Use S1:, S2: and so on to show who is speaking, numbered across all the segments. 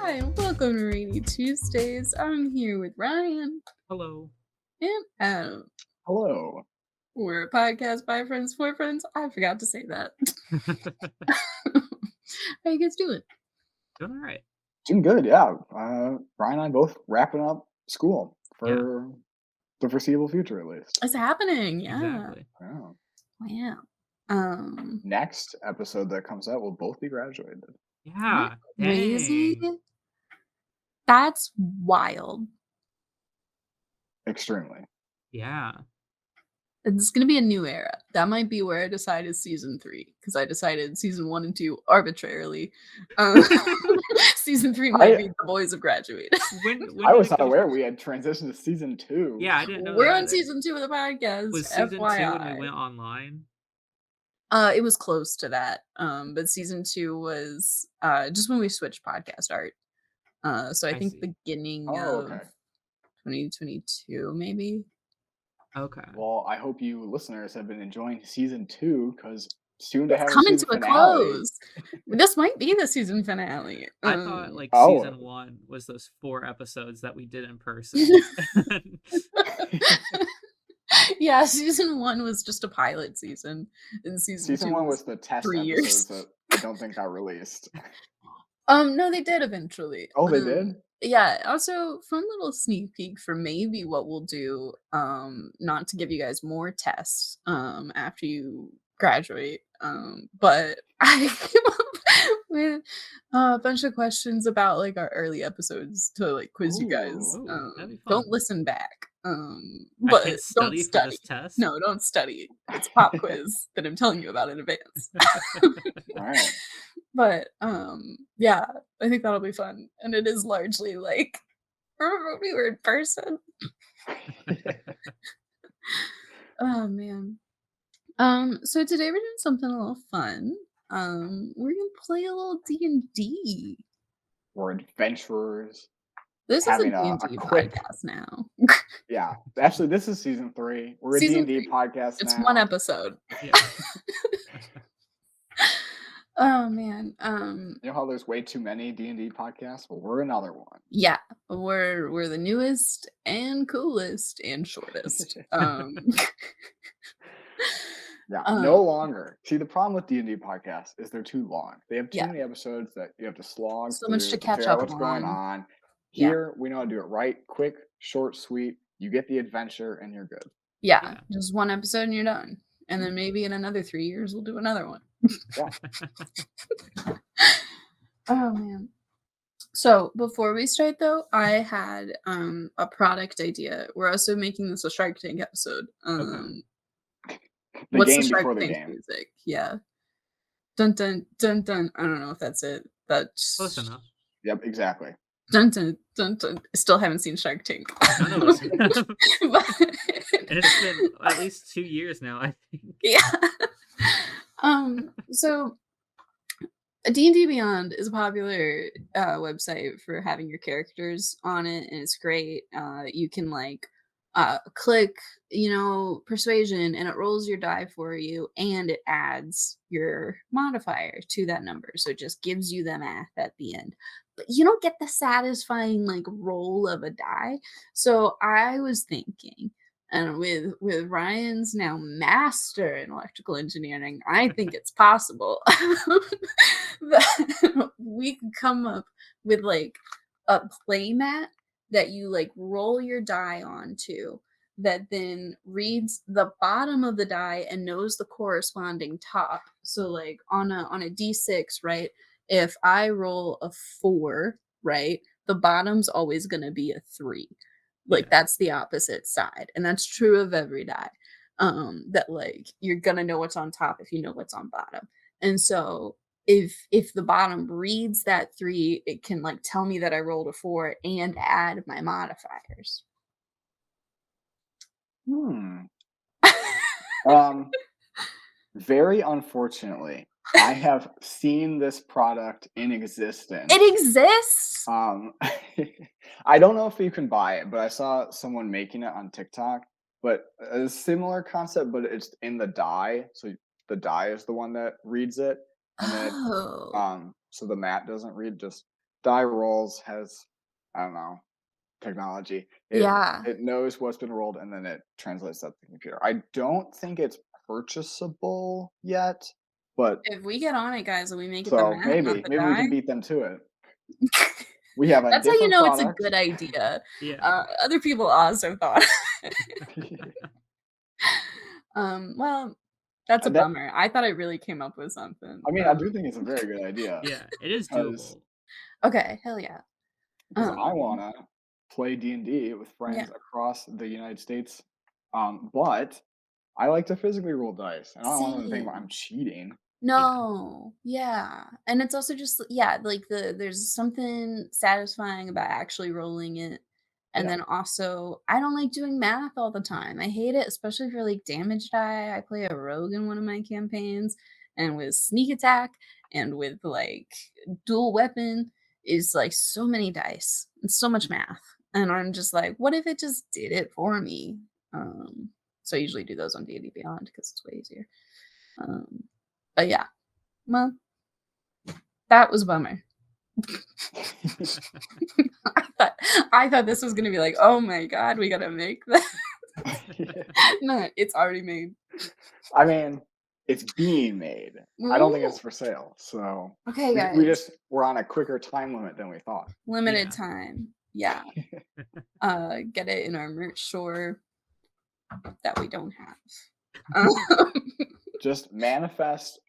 S1: Hi, and welcome to Rainy Tuesdays. I'm here with Ryan
S2: Hello.
S1: and Adam.
S2: Hello.
S1: We're a podcast by friends for friends. I forgot to say that. How you guys doing?
S2: Doing all right.
S3: Doing good, yeah. Brian and I both wrapping up school
S2: Yeah,
S3: for the foreseeable future, at least.
S1: It's happening, yeah.
S2: exactly.
S3: Yeah.
S1: Wow. Um,
S3: Next episode that comes out, we'll both be graduated.
S1: isn't
S2: Yeah,
S1: that crazy?
S2: dang.
S1: That's wild.
S3: Extremely.
S2: Yeah.
S1: It's gonna be a new era. That might be where I decided season 3 because I decided season 1 and 2 arbitrarily. Um, season 3 might
S3: I
S1: be the boys have graduated.
S2: When
S3: I
S2: did
S3: was
S2: it
S3: not
S2: go
S3: aware
S2: from
S3: we had transitioned to season 2.
S2: Yeah, I didn't know
S1: We're
S2: that
S1: on
S2: either.
S1: season 2 of the podcast,
S2: Was season 2 when we
S1: FYI.
S2: went online?
S1: It was close to that. But season 2 was just when we switched podcast art. So I
S2: I
S1: think
S2: see.
S1: beginning
S3: Oh,
S1: of
S3: okay.
S1: 2022, maybe.
S2: Okay.
S3: Well, I hope you listeners have been enjoying season 2 because soon to
S1: It's
S3: have a
S1: coming
S3: season
S1: to a
S3: finale.
S1: close. This might be the season finale.
S2: I thought like
S3: Oh.
S2: season 1 was those 4 episodes that we did in person.
S1: Yeah, season 1 was just a pilot season, and season
S3: Season
S1: 2
S3: 1
S1: was
S3: was the test
S1: 3 years.
S3: episodes that I don't think got released.
S1: No, they did eventually.
S3: Oh, they did?
S1: Yeah, also fun little sneak peek for maybe what we'll do, not to give you guys more tests, after you graduate, but I came up with a bunch of questions about, like, our early episodes to, like, quiz you guys.
S3: Ooh.
S2: Ooh, that'd be
S1: Don't
S2: fun.
S1: listen back,
S2: I
S1: but
S2: can't
S1: don't
S2: study for
S1: study.
S2: this test.
S1: No, don't study. It's a pop quiz that I'm telling you about in advance.
S3: Alright.
S1: But, yeah, I think that'll be fun, and it is largely like, remember when we were in person? Oh, man. So today we're doing something a little fun. We're gonna play a little D&D.
S3: We're adventurers.
S1: This is a
S3: Having a
S1: D&D
S3: quick
S1: podcast now.
S3: Yeah, actually, this is season 3. We're a
S1: Season
S3: D&D
S1: 3.
S3: podcast
S1: It's 1
S3: now.
S1: episode.
S2: Yeah.
S1: Oh, man,
S3: You know how there's way too many D&D podcasts? Well, we're another one.
S1: yeah, we're the newest and coolest and shortest.
S3: Yeah,
S1: Um,
S3: no longer. See, the problem with D&D podcasts is they're too long. They have too
S1: yeah,
S3: many episodes that you have to slog
S1: so much to
S3: through to
S1: catch
S3: figure out
S1: up
S3: what's going
S1: on.
S3: on.
S1: Yeah.
S3: Here, we know how to do it right, quick, short, sweet. You get the adventure and you're good.
S1: Yeah,
S2: Yeah.
S1: just 1 episode and you're done. And then maybe in another 3 years, we'll do another one.
S3: Yeah.
S1: Oh, man. So, before we start, though, I had, a product idea. We're also making this a Shark Tank episode.
S2: Okay.
S3: The
S1: What's the
S3: game
S1: Shark
S3: before the
S1: Tank
S3: game.
S1: music? Yeah. Dun, dun, dun, dun. I don't know if that's it.
S2: Close
S1: That's
S2: enough.
S3: Yep, exactly.
S1: dun, dun, dun, dun. Still haven't seen Shark Tank.
S2: None of us have.
S1: But
S2: And it's been at least 2 years now, I think.
S1: yeah. So D&D Beyond is a popular website for having your characters on it, and it's great. You can like click, persuasion, and it rolls your die for you, and it adds your modifier to that number, so it just gives you the math at the end. But you don't get the satisfying like roll of a die. So I was thinking, and with Ryan's now master in electrical engineering, I think it's possible that we could come up with like a playmat that you like roll your die onto that then reads the bottom of the die and knows the corresponding top. So like on a d6, right? If I roll a 4, right? The bottom's always going to be a 3. Like
S2: Yeah.
S1: that's the opposite side. And that's true of every die. That like you're going to know what's on top if you know what's on bottom. And so if the bottom reads that 3, it can like tell me that I rolled a 4 and add my modifiers.
S3: Hmm. Um, very unfortunately, I have seen this product in existence.
S1: It exists.
S3: I don't know if you can buy it, but I saw someone making it on TikTok. But a similar concept, but it's in the die. So the die is the one that reads it, and then
S1: Oh.
S3: so the mat doesn't read. Just die rolls has, I don't know, technology.
S1: Yeah.
S3: It knows what's been rolled and then it translates that to the computer. I don't think it's purchasable yet, but
S1: If we get on it, guys, and we make it the
S3: so
S1: math, not the
S3: maybe we
S1: die.
S3: can beat them to it. We have a
S1: That's how you
S3: different
S1: know it's a
S3: product.
S1: good idea.
S2: Yeah.
S1: Other people also thought. Well, that's a
S3: And that,
S1: bummer. I thought I really came up with something.
S3: I mean, I do think it's a very good idea
S2: Yeah, it is
S3: because
S2: doable.
S1: Okay, hell yeah.
S3: I
S1: Um,
S3: wanna play D&D with
S1: yeah.
S3: friends across the United States, but I like to physically roll dice, and I don't want them to think I'm
S1: Same.
S3: cheating.
S2: Yeah.
S1: No, yeah, and it's also just yeah, like there's something satisfying about actually rolling it, and
S3: Yeah.
S1: then also I don't like doing math all the time. I hate it, especially for like damage die. I play a rogue in one of my campaigns, and with sneak attack and with like dual weapon is like so many dice and so much math, and I'm just like, what if it just did it for me? Um, so I usually do those on D&D Beyond because it's way easier. Um, but yeah, well, that was a bummer. I thought this was gonna be like, "Oh my god, we gotta make that." No, it's already made.
S3: I mean, it's being made. I don't think it's
S1: Ooh.
S3: for sale, so
S1: Okay,
S3: we
S1: guys.
S3: just we're on a quicker time limit than we thought.
S1: Limited
S2: Yeah.
S1: time. Yeah. Get it in our merch store that we don't have. Um,
S3: Just manifest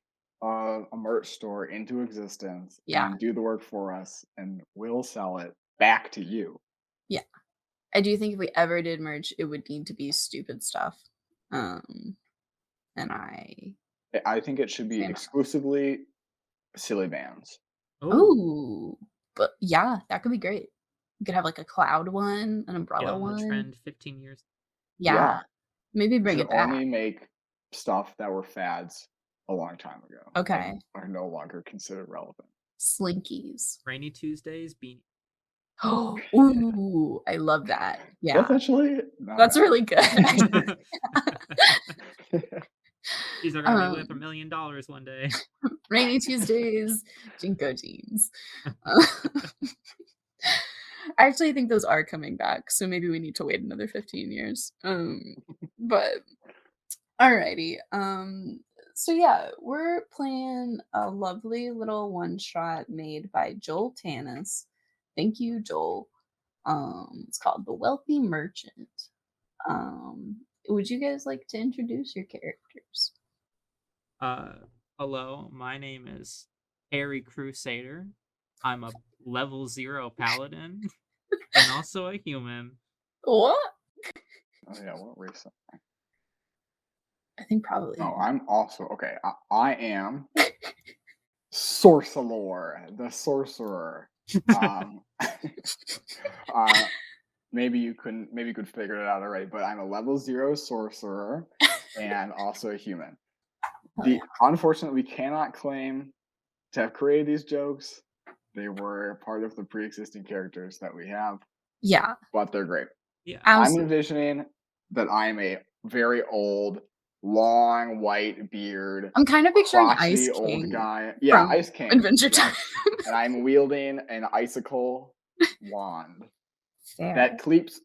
S3: a merch store into existence
S1: yeah,
S3: and do the work for us, and we'll sell it back to you.
S1: yeah. I do think if we ever did merch, it would need to be stupid stuff. Um, and I
S3: I think it should be
S1: stand on
S3: exclusively silly bands.
S1: that.
S2: Oh,
S1: Ooh, but yeah, that could be great. You could have like a cloud one, an
S2: get
S1: umbrella
S2: on the
S1: one.
S2: trend 15 years.
S1: Yeah,
S3: Yeah,
S1: maybe
S3: we
S1: bring
S3: should
S1: it back.
S3: only make stuff that were fads a long time ago and
S1: Okay.
S3: are no longer considered relevant.
S1: Slinkies.
S2: Rainy Tuesdays, beanie.
S1: Oh, ooh, I love that.
S3: That's
S1: Yeah,
S3: actually not
S1: that's
S3: bad.
S1: really good.
S2: These are gonna be worth
S1: Um,
S2: $1 million one day.
S1: Rainy Tuesdays, Jinko jeans. Uh, I actually think those are coming back, so maybe we need to wait another 15 years. But alrighty. So yeah, we're playing a lovely little one shot made by Joel Tanis. Thank you, Joel. It's called The Wealthy Merchant. Would you guys like to introduce your characters?
S2: Uh, hello, my name is Harry Crusader. I'm a level 0 paladin and also a human.
S1: What?
S3: Oh yeah, what race?
S1: I think probably
S3: Oh,
S1: him.
S3: I'm also okay. I am Sorcelor, the sorcerer. Um, uh, maybe you could figure it out already, but I'm a level 0 sorcerer and also a human.
S1: Oh yeah.
S3: Unfortunately, we cannot claim to have created these jokes. They were part of the pre-existing characters that we have,
S1: Yeah,
S3: but they're great.
S2: Yeah.
S3: I'm
S1: absolutely.
S3: envisioning that I am a very old, long white beard,
S1: I'm kind of picturing Ice
S3: crotchety old
S1: King
S3: guy. Yeah,
S1: from
S3: Ice King.
S1: Adventure Time.
S3: Yes. And I'm wielding an icicle wand
S1: Fair.
S3: that keeps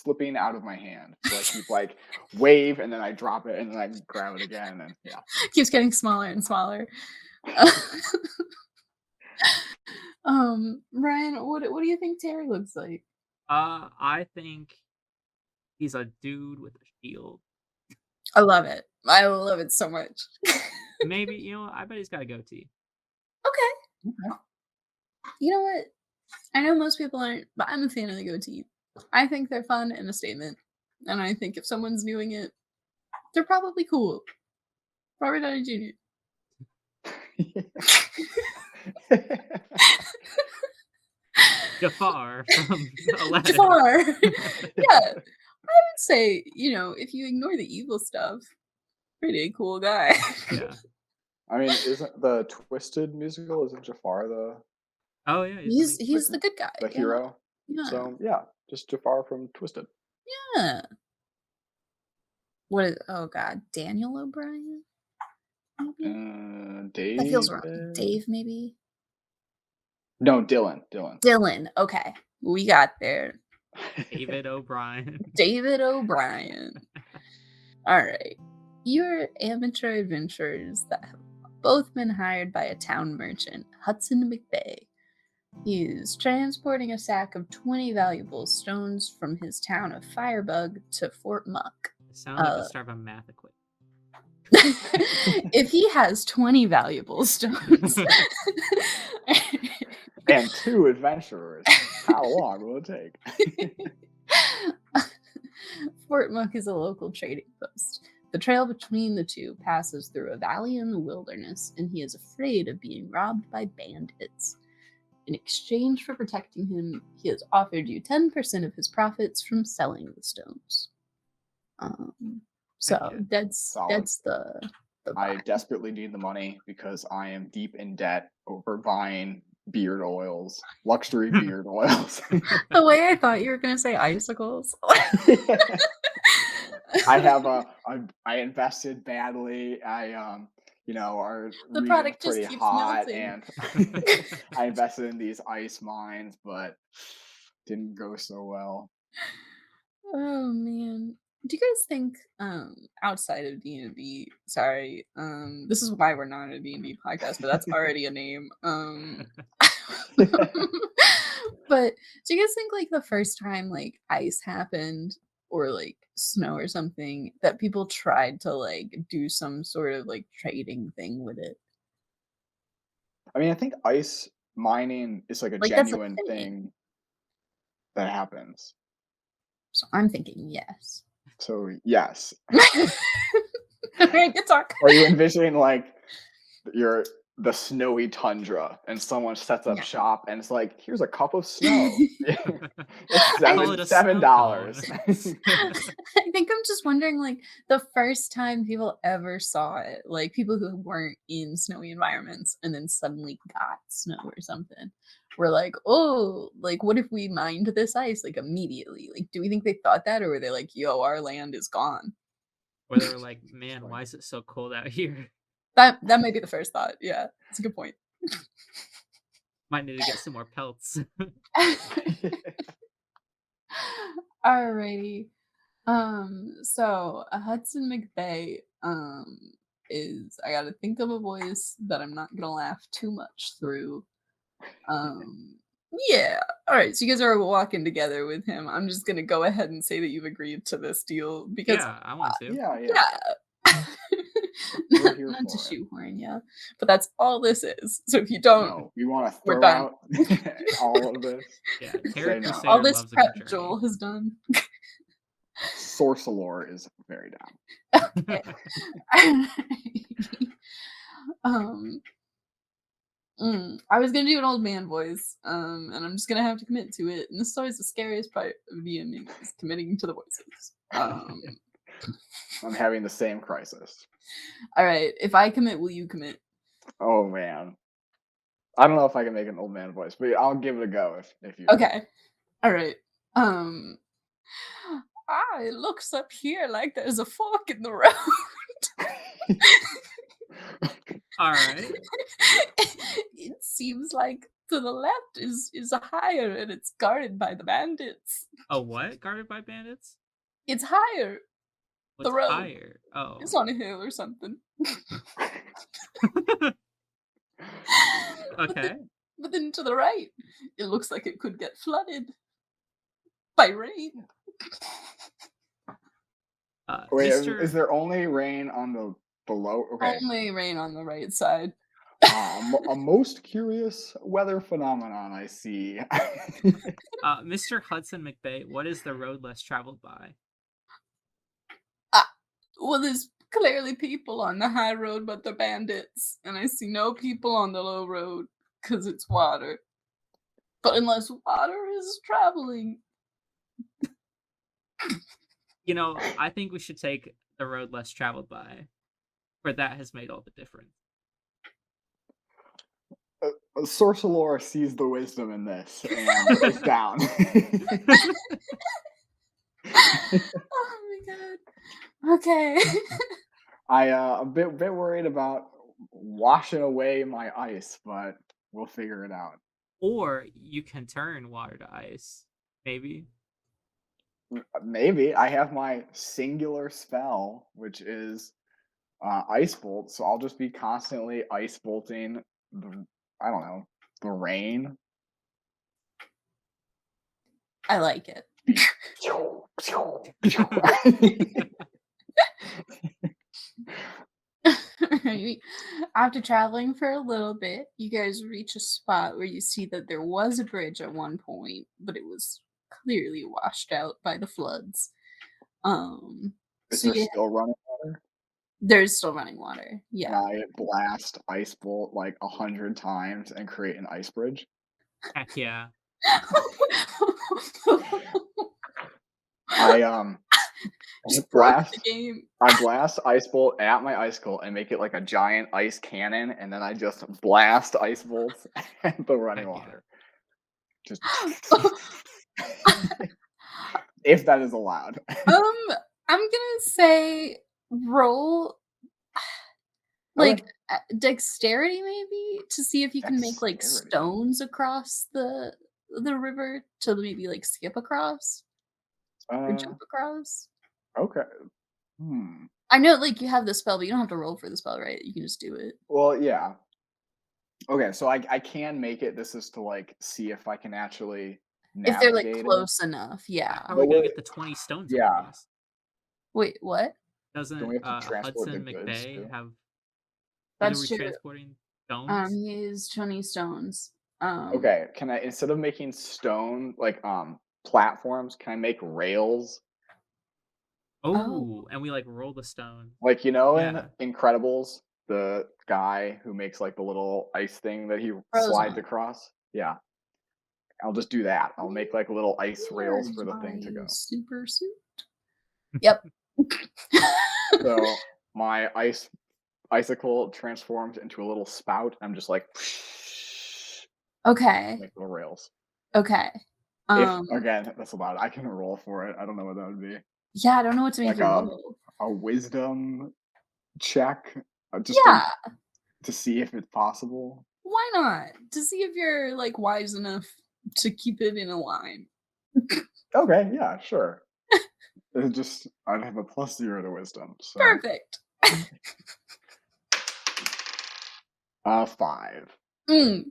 S3: slipping out of my hand. So I keep like wave and then I drop it and then I grab it again and yeah.
S1: Keeps getting smaller and smaller. Ryan, what do you think Terry looks like?
S2: I think he's a dude with a shield.
S1: I love it. I love it so much.
S2: Maybe, I bet he's got a goatee.
S1: Okay.
S3: Okay.
S1: You know what? I know most people aren't, but I'm a fan of the goatee. I think they're fun and a statement. And I think if someone's doing it, they're probably cool. Robert Downey Jr.
S2: Jafar from Aladdin.
S1: Jafar. Yeah. I would say, if you ignore the evil stuff, pretty cool guy.
S2: Yeah.
S3: I mean, isn't the Twisted musical, isn't Jafar
S2: Oh, yeah, he's
S1: he's
S2: something.
S1: he's the good guy.
S3: the
S1: Yeah.
S3: hero?
S1: Yeah.
S3: So yeah, just Jafar from Twisted.
S1: Yeah. What is oh god, Daniel O'Brien? Maybe? That feels wrong.
S3: David.
S1: Dave, maybe?
S3: No, Dylan. Dylan.
S1: Dylan. Okay, we got there.
S2: David O'Brien.
S1: David O'Brien. All right. You're amateur adventurers that have both been hired by a town merchant, Hudson McVeigh. He is transporting a sack of 20 valuable stones from his town of Firebug to Fort Muck.
S2: It sounds like the
S1: Uh,
S2: start of a math equation.
S1: if he has 20 valuable stones,
S3: And 2 adventurers. How long will it take?
S1: Fort Muck is a local trading post. The trail between the two passes through a valley in the wilderness, and he is afraid of being robbed by bandits. In exchange for protecting him, he has offered you 10% of his profits from selling the stones. So
S2: Heck yeah.
S1: that's
S3: Solid.
S1: the
S3: I
S1: vibe.
S3: desperately need the money because I am deep in debt over buying beard oils, luxury beard oils.
S1: The way I thought you were gonna say icicles.
S3: I have I invested badly. Our
S1: The
S3: region's
S1: product just
S3: pretty
S1: keeps
S3: hot,
S1: melting.
S3: and I invested in these ice mines, but didn't go so well.
S1: Oh man. Do you guys think outside of D&D, sorry, this is why we're not a D&D podcast, but that's already a name. But do you guys think like the first time like ice happened or like snow or something that people tried to like do some sort of like trading thing with it?
S3: I mean, I think ice mining is like a
S1: Like that's a
S3: genuine
S1: thing.
S3: thing that happens.
S1: So I'm thinking yes.
S3: So yes.
S1: All right, good talk.
S3: Are you envisioning like you're the snowy tundra and someone sets up
S1: Yeah.
S3: shop and it's like, here's a cup of snow. It's
S1: I-
S2: Call it a
S3: $7.
S2: snow cone.
S1: I think I'm just wondering, like, the first time people ever saw it, like people who weren't in snowy environments and then suddenly got snow or something, were like, oh, like, what if we mined this ice like immediately? Like, do we think they thought that, or were they like, yo, our land is gone?
S2: Where they were like, man, why is it so cold out here?
S1: That might be the first thought. Yeah, that's a good point.
S2: Might need to get some more pelts.
S1: Alrighty. So a Hudson McVeigh is I gotta think of a voice that I'm not gonna laugh too much through. Um yeah. Alright, so you guys are walking together with him. I'm just gonna go ahead and say that you've agreed to this deal because
S2: Yeah, I want to.
S3: Yeah, yeah.
S1: yeah.
S3: We're
S1: not,
S3: here
S1: not to
S3: for it.
S1: shoehorn, yeah. But that's all this is. So if you don't,
S3: No, we want to
S1: we're
S3: throw
S1: done.
S3: out all of this.
S2: Yeah,
S3: Say
S2: Terry
S3: no.
S1: All
S2: Crusader
S1: this
S2: loves a
S1: prep
S2: good journey.
S1: Joel has done.
S3: Sorcelor is very down.
S1: Okay. um I was gonna do an old man voice, and I'm just gonna have to commit to it. And this is always the scariest part of DMing is committing to the voices.
S3: I'm having the same crisis.
S1: All right, if I commit, will you commit?
S3: Oh man. I don't know if I can make an old man voice, but I'll give it a go if you
S1: Okay. All right. Um, it looks up here like there's a fork in the road.
S2: All right.
S1: It seems like to the left is a higher, and it's guarded by the bandits.
S2: A what? Guarded by bandits?
S1: It's higher.
S2: What's
S1: road.
S2: higher? Oh.
S1: It's on a hill or something.
S2: Okay.
S1: But then to the right, it looks like it could get flooded by rain.
S3: Wait,
S2: Mr.
S3: is there only rain on the below? Okay.
S1: Only rain on the right side.
S3: A most curious weather phenomenon I see.
S2: Mr. Hudson McVeigh, what is the road less traveled by?
S1: Well, there's clearly people on the high road, but they're bandits. And I see no people on the low road because it's water. But unless water is traveling.
S2: You know, I think we should take the road less traveled by, for that has made all the difference.
S3: Sorcelor sees the wisdom in this and is down.
S1: Oh my god. Okay.
S3: I'm a bit worried about washing away my ice, but we'll figure it out.
S2: Or you can turn water to ice. Maybe.
S3: Maybe I have my singular spell, which is ice bolt. So I'll just be constantly ice bolting the, I don't know, the rain.
S1: I like it. Right. After traveling for a little bit, you guys reach a spot where you see that there was a bridge at one point, but it was clearly washed out by the floods.
S3: Is
S1: So
S3: there
S1: yeah,
S3: still running water?
S1: there's still running water.
S3: Can
S1: Yeah.
S3: I blast ice bolt like 100 times and create an ice bridge?
S2: Heck yeah.
S3: I
S1: Just broke the
S3: blast
S1: game.
S3: I blast ice bolt at my icicle and make it like a giant ice cannon, and then I just blast ice bolts at the running
S2: Heck yeah.
S3: water. Just if that is allowed.
S1: I'm gonna say roll like
S3: Okay.
S1: dexterity maybe to see if you can make like
S3: Dexterity.
S1: stones across the river to maybe like skip across or
S3: Uh,
S1: jump across.
S3: okay. Hmm.
S1: I know like you have the spell, but you don't have to roll for the spell, right? You can just do it.
S3: Well, yeah. Okay, so I can make it. This is to like see if I can actually
S1: If they're like
S3: navigate it.
S1: close enough, yeah.
S2: How are
S3: But
S2: we gonna
S3: wait,
S2: get the 20 stones
S3: yeah.
S2: across?
S1: Wait, what?
S3: Don't
S2: Doesn't
S3: we have to transport the
S2: Hudson
S3: goods
S2: McVeigh
S3: too?
S2: have isn't
S1: That's
S2: we
S1: true.
S2: transporting stones?
S1: He is 20 stones.
S3: Okay, can I instead of making stone like platforms, can I make rails?
S1: Oh,
S2: Oh, and we like roll the stone.
S3: Like in
S2: Yeah.
S3: Incredibles, the guy who makes like the little ice thing that he slides
S1: Frozen.
S3: across? Yeah. I'll just do that. I'll make like little ice rails
S1: Here's
S3: for the thing
S1: my
S3: to go.
S1: super suit. Yep.
S3: So my icicle transforms into a little spout. I'm just like
S1: Okay.
S3: like little rails.
S1: Okay.
S3: If
S1: Um,
S3: again, that's allowed. I can roll for it. I don't know what that would be.
S1: yeah, I don't know what to make
S3: Like
S1: you roll.
S3: a wisdom check, just
S1: Yeah,
S3: to see if it's possible.
S1: why not? To see if you're like wise enough to keep it in a line.
S3: Okay, yeah, sure. It just I'd have a +0 to wisdom, so
S1: Perfect.
S3: 5.
S1: Mm,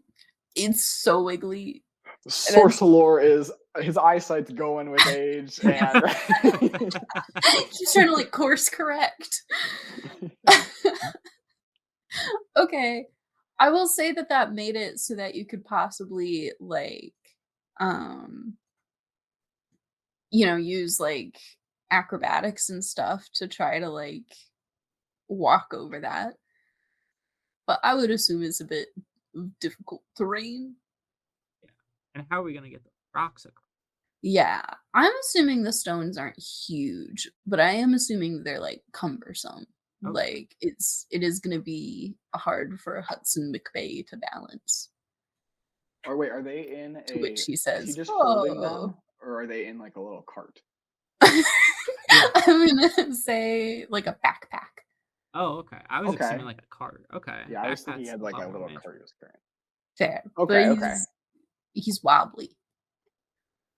S1: it's so wiggly. And then
S3: Sorcelor is his eyesight's going with age, and
S1: he's trying to like course correct. Okay. I will say that that made it so that you could possibly like um use like acrobatics and stuff to try to like walk over that. But I would assume it's a bit difficult terrain.
S2: Yeah. And how are we gonna get the rocks across?
S1: Yeah, I'm assuming the stones aren't huge, but I am assuming they're like cumbersome.
S2: Okay.
S1: Like it is gonna be hard for Hudson McVeigh to balance.
S3: or wait, are they in
S1: To which
S3: a
S1: he
S3: is he
S1: says,
S3: just holding
S1: "Oh."
S3: them, or are they in, like, a little cart?
S2: Yeah.
S1: I'm gonna say like a backpack.
S2: Oh, okay. I was assuming
S3: Okay.
S2: like a cart. Okay.
S3: Yeah, I was thinking he
S2: Backpack's
S3: had,
S2: a
S3: like,
S2: lot
S3: a
S2: more
S3: little
S2: manageable.
S3: cart he was carrying.
S1: Fair, but
S3: Okay, okay.
S1: he's wobbly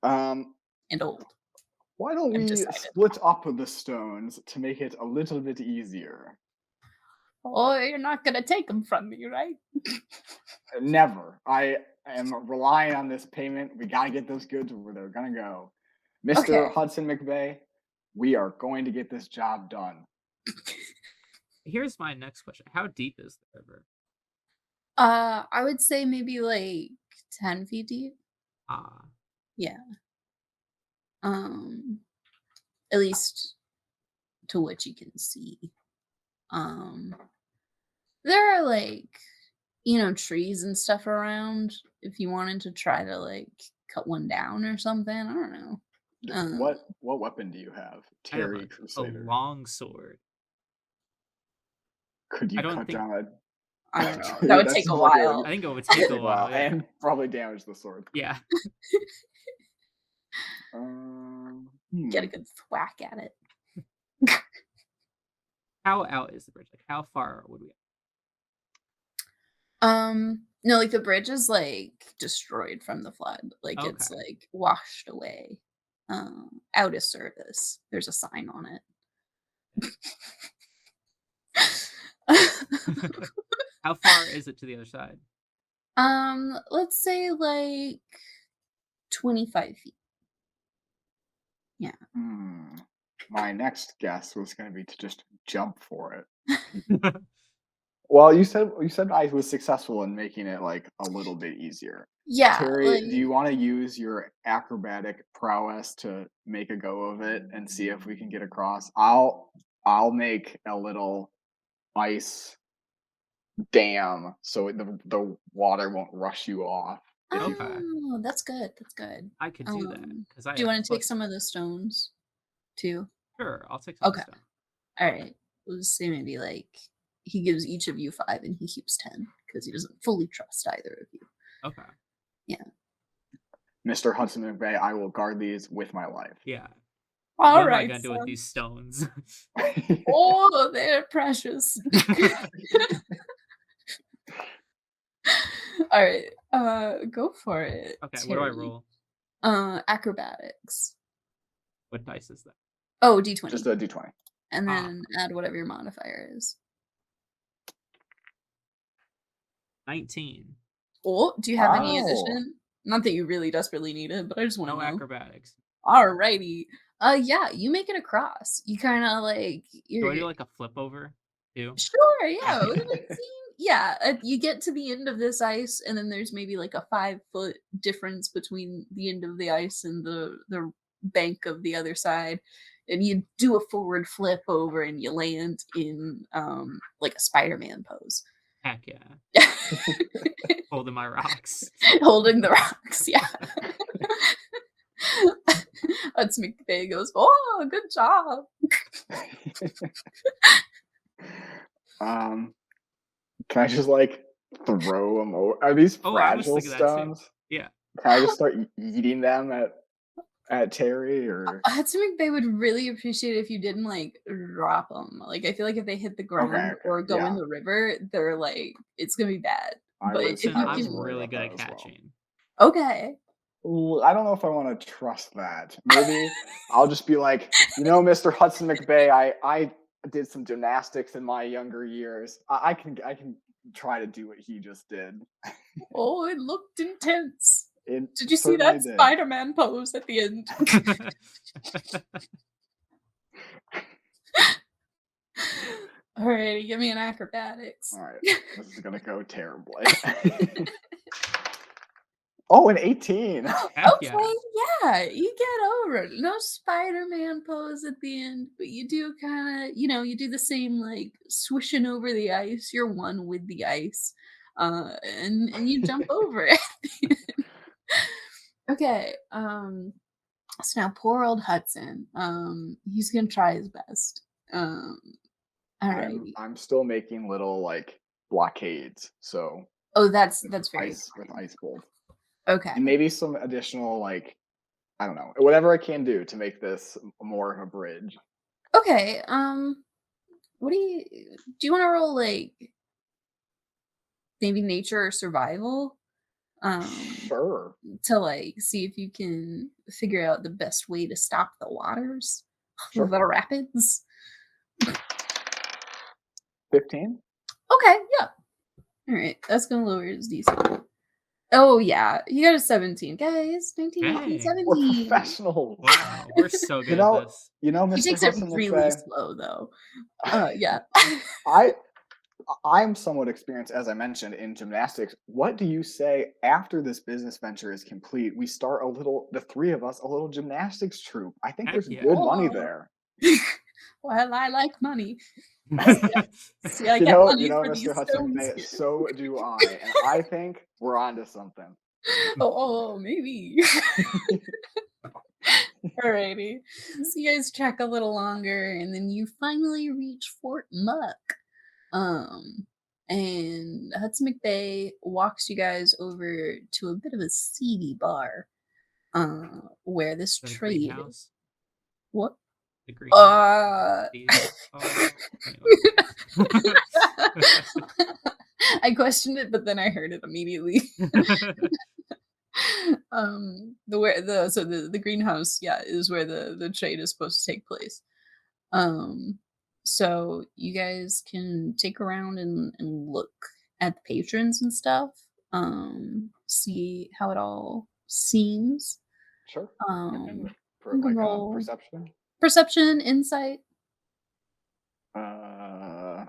S3: Um,
S1: and old.
S3: why don't
S1: I've
S3: we
S1: decided.
S3: split up the stones to make it a little bit easier?
S1: Oh, you're not gonna take them from me, right?
S3: Never. I am relying on this payment. We gotta get those goods where they're gonna go.
S1: Okay.
S3: Mr. Hudson McVeigh, we are going to get this job done.
S2: Here's my next question. How deep is the river?
S1: I would say maybe like 10 feet deep.
S2: Ah.
S1: Yeah. Um, at least to what you can see. Um, there are like, trees and stuff around if you wanted to try to like cut one down or something. I don't know. Um,
S3: What weapon do you have?
S2: I have
S3: Terry
S2: a
S3: Crusader.
S2: long sword.
S3: Could
S2: I
S3: you
S2: don't
S3: cut
S2: think
S3: down a
S1: I don't know. That
S3: dude,
S1: would
S3: that
S1: take a
S3: seems like
S1: while.
S2: I think it would
S3: that would
S2: take a
S3: take a while
S2: while, yeah.
S3: and probably damage the sword.
S2: Yeah.
S1: Get a good thwack at it.
S2: How out is the bridge? Like how far would we
S1: No, like the bridge is like destroyed from the flood. Like
S2: Okay.
S1: it's like washed away. Out of service. There's a sign on it.
S2: How far is it to the other side?
S1: Let's say like 25 feet. Yeah.
S3: My next guess was going to be to just jump for it. Well, you said I was successful in making it like a little bit easier.
S1: Yeah,
S3: Terry,
S1: like
S3: do you want to use your acrobatic prowess to make a go of it and see if we can get across? I'll make a little ice dam so the water won't rush you off. If you
S2: Okay.
S1: oh, that's good. That's good.
S2: I could do that because I
S1: Do you
S2: have
S1: want to take
S2: foot.
S1: some of the stones too?
S2: Sure, I'll take some of the
S1: Okay.
S2: stone.
S1: All right. We'll just say maybe like he gives each of you 5 and he keeps 10 because he doesn't fully trust either of you.
S2: Okay.
S1: Yeah.
S3: Mr. Hudson McVeigh, I will guard these with my life.
S2: Yeah.
S1: All
S2: What am I
S1: right.
S2: gonna do with these stones?
S1: Oh, they're precious. All right. Go for it.
S2: Okay, what do I
S1: Terry.
S2: roll?
S1: Acrobatics.
S2: What dice is that?
S1: Oh, D20.
S3: Just a d20.
S1: And
S2: Ah.
S1: then add whatever your modifier is.
S2: 19.
S1: Oh, do you have any
S3: Wow.
S1: addition? Not that you really desperately need it, but I just want to
S2: No
S1: know.
S2: acrobatics.
S1: Alrighty. Yeah, you make it across. You kind of like
S2: Do
S1: you're
S2: I do like a flip over too?
S1: sure, yeah. Would it seem? Yeah, you get to the end of this ice, and then there's maybe like a 5-foot difference between the end of the ice and the bank of the other side, and you do a forward flip over, and you land in like a Spider-Man pose.
S2: Heck yeah. Holding my rocks.
S1: Holding the rocks, yeah. Hudson McVeigh goes, "Oh, good job."
S3: Can I just like throw them over? Are these
S2: Oh, I was
S3: fragile
S2: thinking that too.
S3: stones?
S2: Yeah.
S3: Can I just start eating them at Terry or?
S1: Hudson McVeigh would really appreciate it if you didn't like drop them. Like, I feel like if they hit the ground
S3: Okay,
S1: or go in
S3: yeah.
S1: the river, they're like it's gonna be bad.
S3: I
S1: But
S3: was
S1: if
S2: Listen,
S1: you
S3: I was
S2: I'm
S1: can,
S3: worried
S2: really
S3: about
S2: good
S3: that
S2: at
S3: as well.
S2: catching.
S1: okay.
S3: Ooh, I don't know if I want to trust that. Maybe I'll just be like, Mr. Hudson McVeigh, I did some gymnastics in my younger years. I can try to do what he just did.
S1: Oh, it looked intense.
S3: It
S1: Did you see
S3: certainly
S1: that
S3: did.
S1: Spider-Man pose at the end? Alrighty, give me an acrobatics.
S3: All right, this is gonna go terribly. Oh, an 18.
S2: Heck yeah.
S1: Okay, yeah, you get over it. No Spider-Man pose at the end, but you do kind of, you do the same like swishing over the ice. You're one with the ice, and you jump over it. Okay, so now poor old Hudson. He's gonna try his best. Alrighty.
S3: I'm still making little like blockades, so
S1: Oh, that's
S3: with
S1: very
S3: ice with
S1: kind.
S3: ice bolt.
S1: Okay.
S3: And maybe some additional like I don't know, whatever I can do to make this more of a bridge.
S1: Okay. What do you want to roll like maybe nature or survival?
S3: Sure.
S1: To like see if you can figure out the best way to stop the waters,
S3: Sure.
S1: the rapids.
S3: 15?
S1: Okay, yeah. All right, that's gonna lower his DC. Oh yeah, you got a 17, guys. 19, 18,
S2: Dang.
S3: We're
S1: 17.
S3: professionals.
S2: Wow, we're so good
S3: know-
S2: at this.
S1: He
S3: Mr.
S1: takes it
S3: Hudson
S1: really
S3: McVeigh,
S1: slow though. Yeah.
S3: I'm somewhat experienced, as I mentioned, in gymnastics. What do you say after this business venture is complete? We start the three of us, a little gymnastics troupe. I think
S2: Heck
S3: there's
S2: yeah.
S3: good money
S1: Oh.
S3: there.
S1: Well, I like money.
S2: Yeah.
S1: See, I get money for these
S3: Mr. Hudson
S1: stones
S3: McVeigh,
S1: here.
S3: so do I. And I think we're onto something.
S1: Oh, maybe. Alrighty. So you guys trek a little longer, and then you finally reach Fort Muck. And Hudson McVeigh walks you guys over to a bit of a seedy bar, where this
S2: The
S1: trade.
S2: greenhouse.
S1: What?
S2: The greenhouse.
S1: Uh,
S2: Oh, anyway.
S1: I I questioned it, but then I heard it immediately. The where the so the greenhouse, yeah, is where the trade is supposed to take place. Um, so you guys can take around and look at the patrons and stuff. See how it all seems.
S3: Sure. I can
S1: Um,
S3: for
S1: you can
S3: like
S1: roll
S3: perception.
S1: perception, insight.
S3: Uh,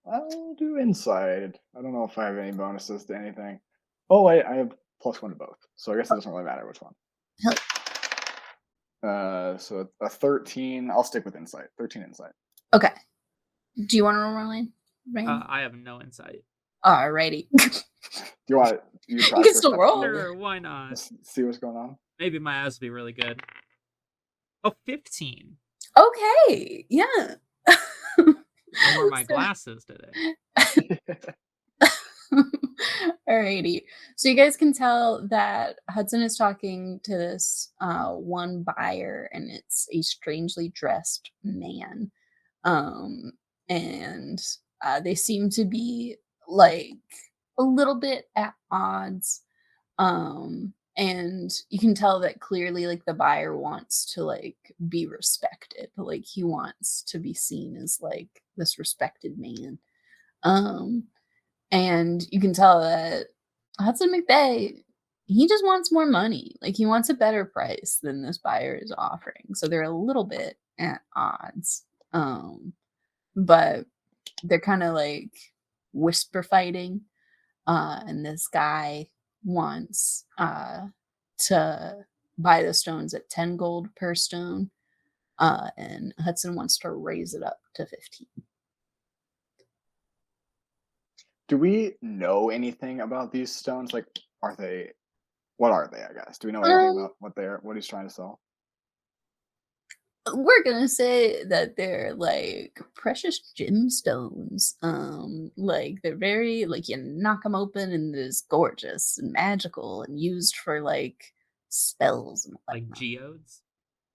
S3: I'll do inside. I don't know if I have any bonuses to anything. Oh wait, I have +1 to both, so I guess it doesn't really matter which one.
S1: Hell,
S3: So a 13. I'll stick with insight. 13 insight.
S1: okay. Do you want to roll Ryan? Ryan?
S2: I have no insight.
S1: Alrighty.
S3: Do you want you
S1: You
S3: try
S1: can still
S3: perception,
S1: roll.
S3: maybe?
S2: Sure, why not?
S3: Let's see what's going on.
S2: Maybe my eyes will be really good. Oh, 15.
S1: Okay. Yeah.
S2: I wore my
S1: So-
S2: glasses today.
S1: Alrighty. So you guys can tell that Hudson is talking to this one buyer, and it's a strangely dressed man. And they seem to be like a little bit at odds. And you can tell that clearly like the buyer wants to like be respected. Like he wants to be seen as like this respected man. Um and you can tell that Hudson McVeigh, he just wants more money. Like he wants a better price than this buyer is offering. So they're a little bit at odds. But they're kind of like whisper fighting. And this guy wants to buy the stones at 10 gold per stone. And Hudson wants to raise it up to 15.
S3: Do we know anything about these stones? Like, what are they, I guess? Do we know anything about what he's trying to sell?
S1: We're gonna say that they're like precious gemstones. Like they're very like you knock them open and it's gorgeous and magical and used for like spells and
S2: Like
S1: whatnot.
S2: geodes.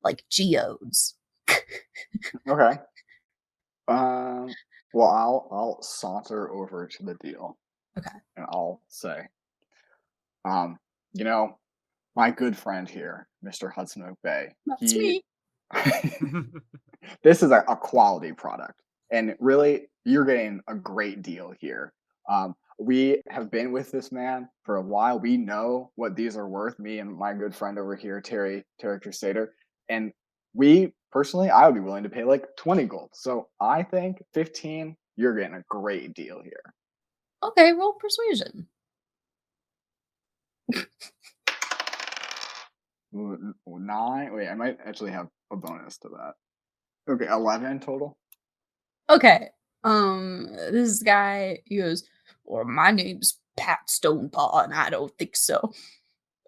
S1: Like geodes.
S3: Okay. Well, I'll saunter over to the deal.
S1: Okay.
S3: And I'll say, you know, my good friend here, Mr. Hudson McVeigh,
S1: That's me.
S3: this is a quality product, and really, you're getting a great deal here. We have been with this man for a while. We know what these are worth. Me and my good friend over here, Terry Crusader, and we personally, I would be willing to pay like 20 gold. So I think 15. You're getting a great deal here.
S1: Okay, roll persuasion.
S3: Ooh, 9. Wait, I might actually have a bonus to that. Okay, 11 total.
S1: Okay. This guy, he goes, well, my name's Pat Stonepaw, and I don't think so.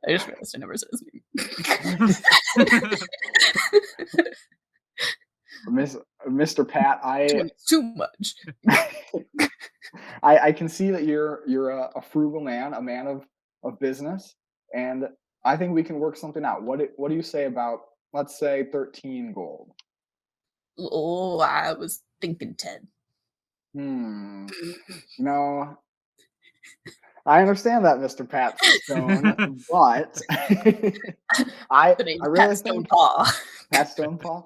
S1: I just realized I never said his name.
S3: Mr. Pat,
S1: It's too much.
S3: I can see that you're a frugal man, a man of business, and I think we can work something out. What do you say about, let's say, 13 gold?
S1: Oh, I was thinking 10.
S3: No, I understand that, Mr. Pat Stone, but I
S1: The name's
S3: really
S1: Pat
S3: think
S1: Stonepaw.
S3: Pat Stonepaw.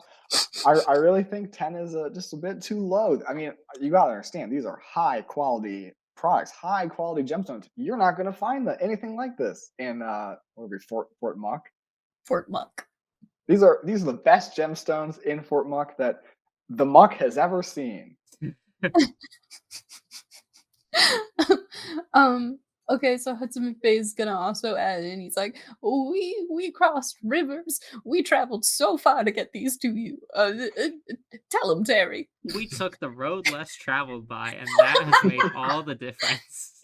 S3: I really think 10 is just a bit too low. I mean, you gotta understand, these are high quality products, high quality gemstones. You're not gonna find anything like this in what would be Fort Muck.
S1: Fort Muck.
S3: These are the best gemstones in Fort Muck that the Muck has ever seen.
S1: Okay, so Hudson McVeigh is gonna also add in. He's like, we crossed rivers. We traveled so far to get these to you. Tell him, Terry.
S2: We took the road less traveled by, and that has made all the difference.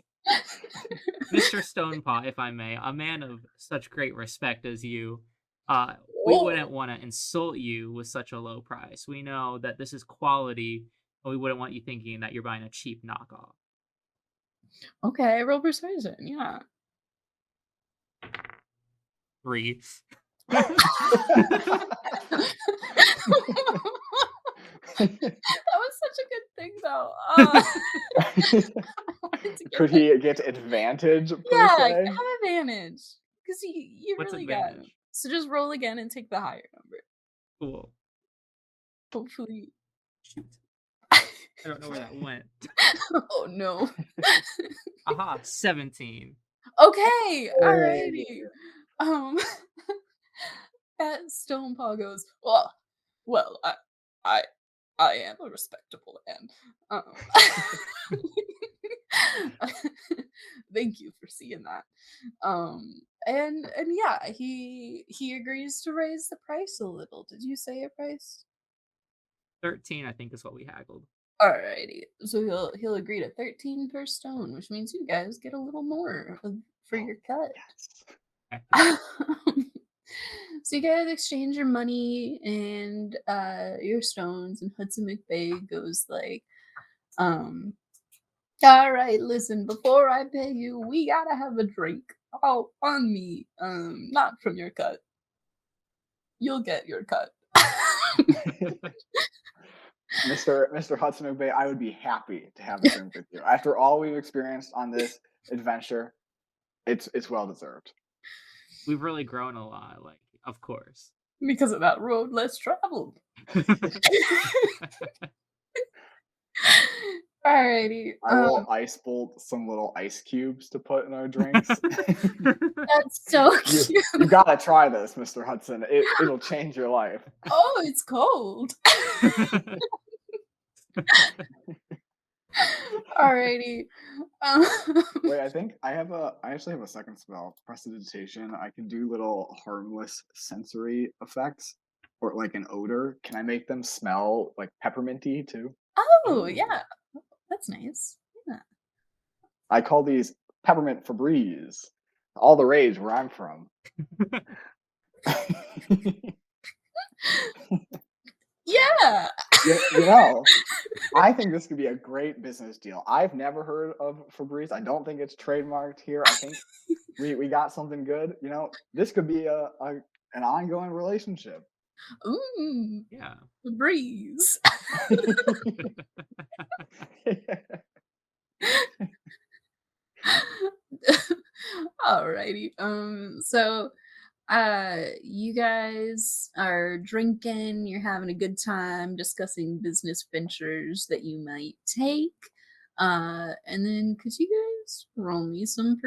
S2: Mr. Stonepaw, if I may, a man of such great respect as you, we wouldn't want to insult you with such a low price. We know that this is quality, and we wouldn't want you thinking that you're buying a cheap knockoff.
S1: Okay, roll persuasion. Yeah.
S2: 3.
S1: That was such a good thing, though. to get
S3: Could
S1: that.
S3: he get advantage per
S1: Yeah,
S3: se?
S1: have advantage because you
S2: What's
S1: really got him.
S2: advantage?
S1: So just roll again and take the higher number.
S2: Cool.
S1: Hopefully.
S2: Shoot. I don't know where that went.
S1: Oh no.
S2: Aha, 17.
S1: Okay,
S3: Hey.
S1: alrighty. Um, that Stonepaw goes, well, I, I am a respectable man. Um, thank you for seeing that. And yeah, he agrees to raise the price a little. Did you say a price?
S2: 13, I think, is what we haggled.
S1: Alrighty, so he'll agree to 13 per stone, which means you guys get a little more for
S3: Oh,
S1: your cut.
S2: Okay.
S1: So you guys exchange your money and your stones, and Hudson McVeigh goes like, all right, listen, before I pay you, we gotta have a drink. Oh, on me. Not from your cut. You'll get your cut.
S3: Mr. Hudson McVeigh, I would be happy to have a drink with you. After all we've experienced on this adventure, it's well deserved.
S2: We've really grown a lot, like, of course.
S1: Because of that road less traveled. Alrighty.
S3: I will ice bolt some little ice cubes to put in our drinks.
S1: That's so
S3: you,
S1: cute.
S3: you gotta try this, Mr. Hudson. It'll change your life.
S1: Oh, it's cold. Alrighty. Um,
S3: Wait, I actually have a second spell, Prestidigitation. I can do little harmless sensory effects or like an odor. Can I make them smell like pepperminty too?
S1: oh,
S2: Ooh.
S1: yeah. That's nice. Yeah.
S3: I call these peppermint Febreze. All the rage where I'm from.
S1: Yeah.
S3: You know, I think this could be a great business deal. I've never heard of Febreze. I don't think it's trademarked here. I think we got something good. You know, this could be an ongoing relationship.
S1: Ooh,
S2: Yeah.
S1: the breeze. Alrighty. So you guys are drinking, you're having a good time discussing business ventures that you might take. And then could you guys roll me some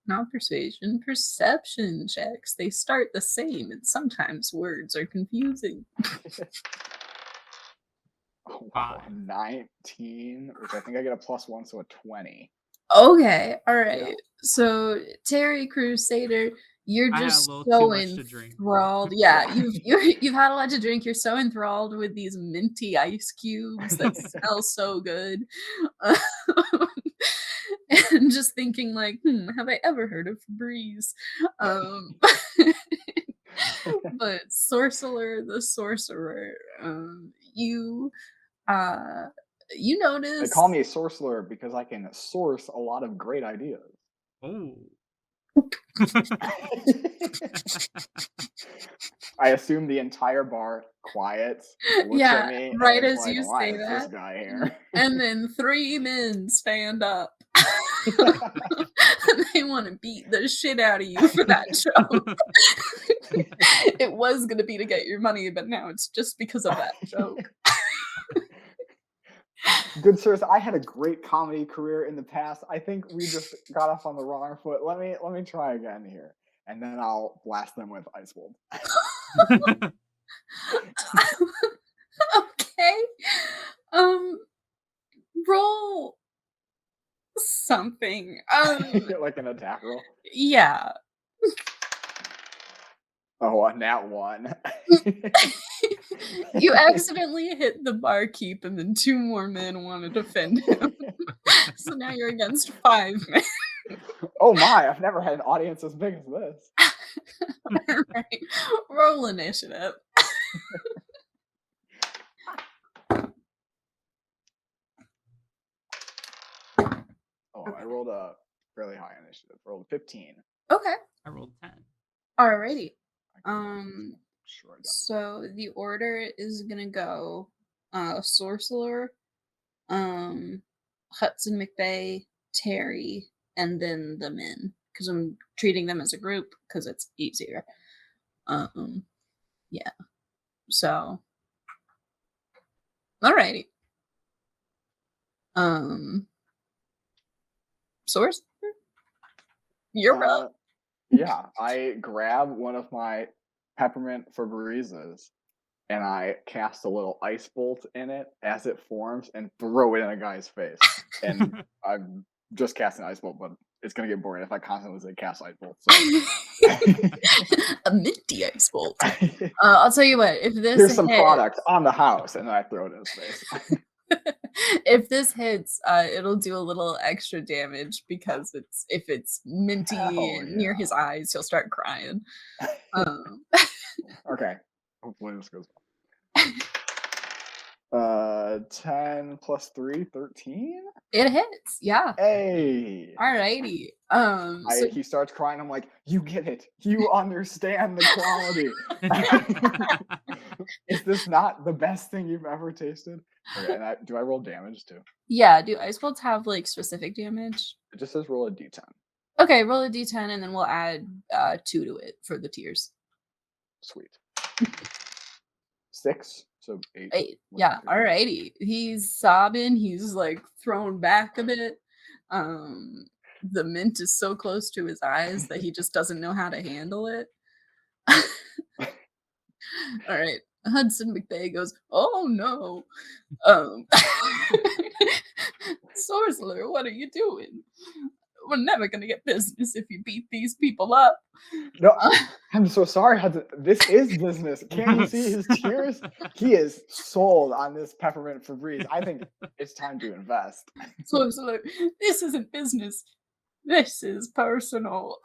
S1: not persuasion, perception checks? They start the same and sometimes words are confusing.
S3: Oh, wow,
S2: 5.
S3: 19, which I think I get a +1, so a 20.
S1: Okay, all
S3: Yeah.
S1: right. So Terry Crusader, you're
S2: I had a
S1: just
S2: little too
S1: so
S2: much to drink.
S1: enthralled. Yeah, you've had a lot to drink. You're so enthralled with these minty ice cubes that smell so good, and just thinking like, have I ever heard of Febreze? Um, but Sorcerer, the sorcerer, uh, you
S3: They call
S1: notice.
S3: me a sorcerer because I can source a lot of great ideas.
S2: Oh.
S3: I assume the entire bar quiets, looks
S1: Yeah,
S3: at me, and
S1: right
S3: it's
S1: as
S3: like,
S1: you
S3: why
S1: say
S3: is this
S1: that.
S3: guy here?
S1: And then 3 men stand up. They wanna beat the shit out of you for that joke. It was gonna be to get your money, but now it's just because of that joke.
S3: Good sirs, I had a great comedy career in the past. I think we just got off on the wrong foot. Let me try again here, and then I'll blast them with Ice Bolt.
S1: Okay. Um, roll something.
S3: Like an attack roll.
S1: Yeah.
S3: Oh, a nat 1.
S1: You accidentally hit the barkeep, and then 2 more men want to defend him. So now you're against 5 men.
S3: Oh my, I've never had an audience as big as this.
S1: Alright. Roll initiative.
S3: Oh, I rolled a fairly high initiative. Rolled 15.
S1: Okay.
S2: I rolled 10.
S1: Alrighty.
S3: I can sure I don't.
S1: So the order is gonna go Sorcerer, Hudson McVeigh, Terry, and then the men because I'm treating them as a group because it's easier. Um, yeah. So, alrighty. Um, source, you're
S3: Uh,
S1: up.
S3: yeah, I grab one of my peppermint Febrezes and I cast a little ice bolt in it as it forms and throw it in a guy's face. And I'm just casting ice bolt, but it's gonna get boring if I constantly say cast ice bolt.
S1: A minty ice bolt.
S3: So
S1: I'll tell you what. If this
S3: here's some
S1: hits,
S3: product on the house, and then I throw it in his face.
S1: if this hits, it'll do a little extra damage because if it's minty
S3: Hell
S1: and near his eyes, he'll start crying.
S3: yeah.
S1: Um,
S3: Okay. Hopefully this goes well. 10 plus 3, 13?
S1: it hits, yeah.
S3: Hey.
S1: Alrighty. So
S3: He starts crying. I'm like, you get it. You understand the quality. Is this not the best thing you've ever tasted? Okay, and do I roll damage too?
S1: yeah, do ice bolts have like specific damage?
S3: It just says roll a d10.
S1: Okay, roll a d10 and then we'll add 2 to it for the tears.
S3: Sweet. 6, so 8.
S1: 8. Yeah, alrighty. He's sobbing. He's like thrown back a bit. The mint is so close to his eyes that he just doesn't know how to handle it. All right. Hudson McVeigh goes, "Oh no. Um Sorcerer, what are you doing? We're never gonna get business if you beat these people up."
S3: No,
S1: Uh,
S3: I'm so sorry, Hudson. This is business. Can't you see his tears? He is sold on this peppermint Febreze. I think it's time to invest.
S1: Sorcerer, this isn't business. This is personal.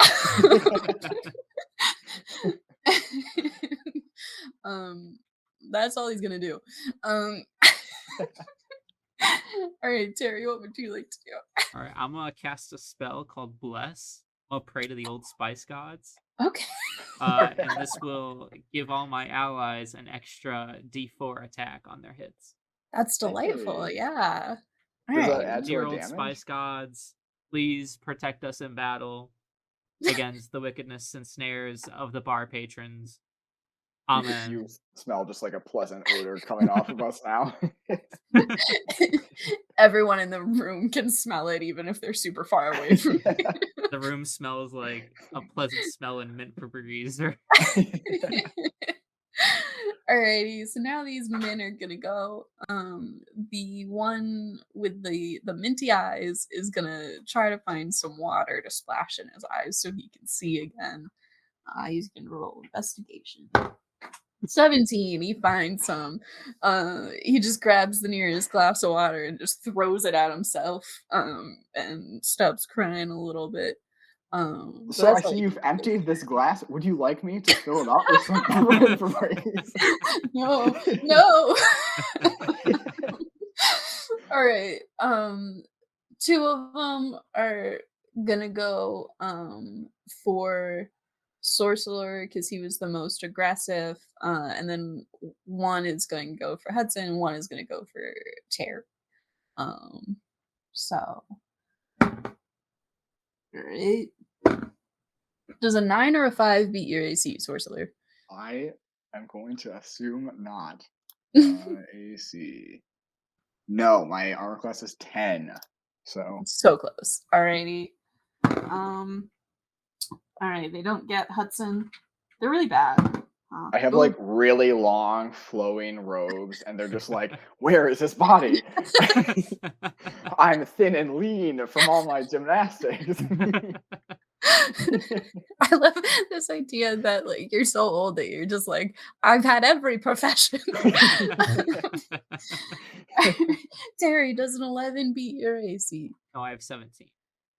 S1: um, that's all he's gonna do. Um, all right, Terry, what would you like to do?
S2: All right, I'm gonna cast a spell called Bless. I'll pray to the old spice gods.
S1: Okay.
S2: And this will give all my allies an extra D4 attack on their hits.
S1: That's delightful.
S3: Hey.
S1: Yeah. All
S3: Does that
S1: right.
S3: add to
S2: Dear
S3: our
S2: old
S3: damage?
S2: spice gods, please protect us in battle against the wickedness and snares of the bar patrons. Amen.
S3: You smell just like a pleasant odor coming off of us now.
S1: Everyone in the room can smell it, even if they're super far away from you.
S2: The room smells like a pleasant smell in mint Febreze.
S1: Alrighty, so now these men are gonna go. The one with the minty eyes is gonna try to find some water to splash in his eyes so he can see again. He's gonna roll investigation. 17, he finds some. He just grabs the nearest glass of water and just throws it at himself. And stops crying a little bit. So
S3: So I
S1: that's all
S3: see
S1: he
S3: you've
S1: can
S3: emptied this glass. Would you like me to fill it up with some peppermint Febreze?
S1: No, no. All right. 2 of them are gonna go for Sorcerer because he was the most aggressive, and then one is going to go for Hudson, and one is going to go for Tear. Um, so, right. Does a 9 or a 5 beat your AC, Sorcerer?
S3: I am going to assume not. AC. No, my armor class is 10. So
S1: So close. Alrighty. All right, they don't get Hudson. They're really bad.
S3: I have
S1: Ooh.
S3: like really long flowing robes, and they're just like, where is his body? I'm thin and lean from all my gymnastics.
S1: I love this idea that like you're so old that you're just like, I've had every profession. Terry, does an 11 beat your AC?
S2: No, I have 17.